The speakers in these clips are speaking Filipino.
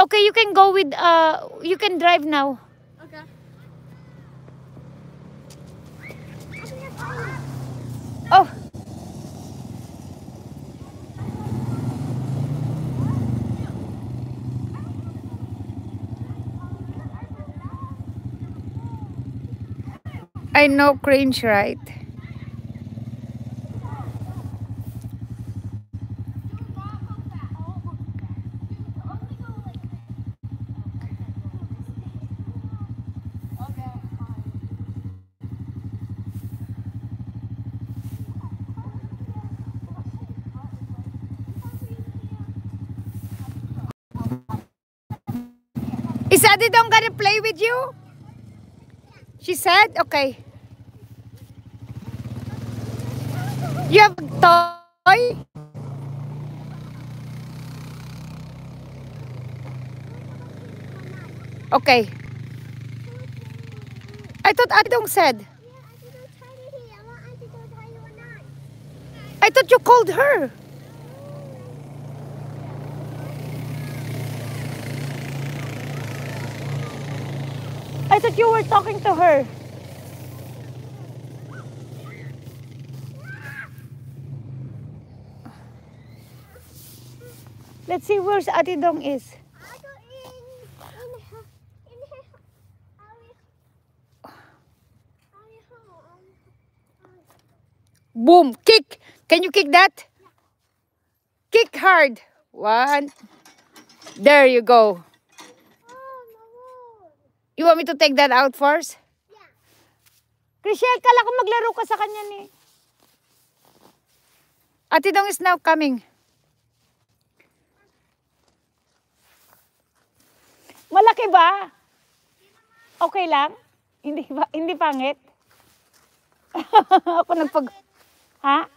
Okay, you can go with, you can drive now. Okay. Oh. I know cringe, right? Is Adidong gonna play with you? She said, okay. You have a toy? Okay. I thought Adidong said. I thought you called her. I thought you were talking to her. Let's see where Adidong is. Boom! Kick! Can you kick that? Kick hard. One. There you go. You want me to take that out first? Yeah. Chriselle, kala ko maglaro ka sa kanya ni. Adidong is now coming. Malaki ba? Okay lang? Hindi pangit? Ako nagpag... Ha?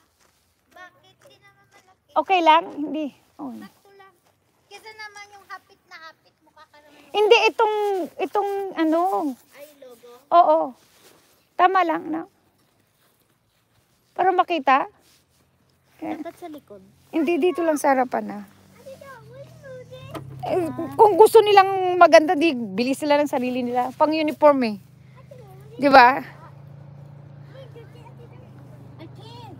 Bakit? Di naman malaki. Okay lang? Hindi. Oh. Sakto lang. Kasi naman yung hapit na hapit mukha ka naman. Hindi, itong ano. Ay, logo. Oo. Tama lang, no? Para makita. Dapat sa likod. Hindi, dito lang sa harapan na. Eh, kung gusto nilang maganda, di bili sila ng sarili nila. Pang uniform eh. Di ba? I can't.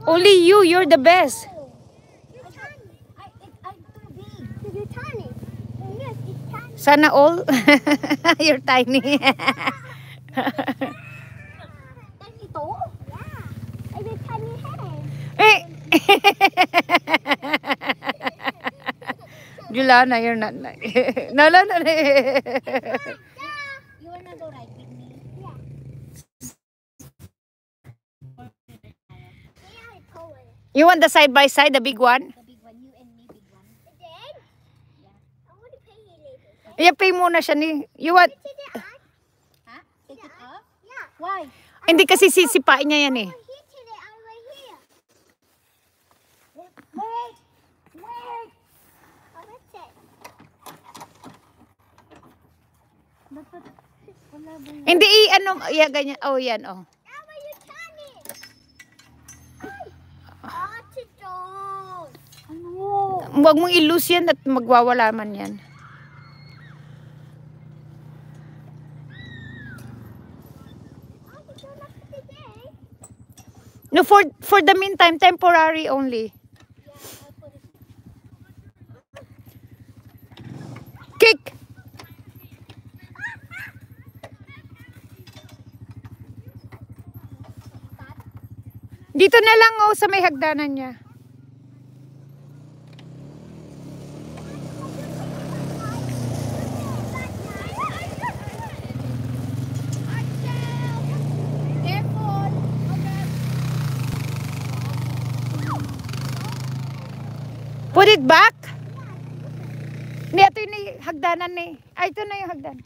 Only you, you're the best. You're tiny. I'm too big. You're tiny. Yes, it's tiny. Sana all. You're tiny. Tiny to? Yeah. I have tiny head. Eh. Juliana, you're not like. No. You wanna go ride with me? Yeah. You want the side by side, the big one? The big one, you and me, big one. Again? Yeah. I want to pay you later. Yeah, pay muna siya ni. You want? Huh? Take it off? Yeah. Why? Hindi kasi sisipain niya yan eh. Wait! Wait! Oh, that's it. Dapat, wala ba yun? Hindi ano, yeah, ganyan. Oh, yan, oh. Tama yung tani! Ah, chichon! Ano? Huwag mong i-loose yan at magwawala man yan. No, for the meantime, temporary only. Kick! Dito na lang oh, sa may hagdanan niya. Put it back. Hindi, ito yung hagdanan eh. Ay, ito na yung hagdan.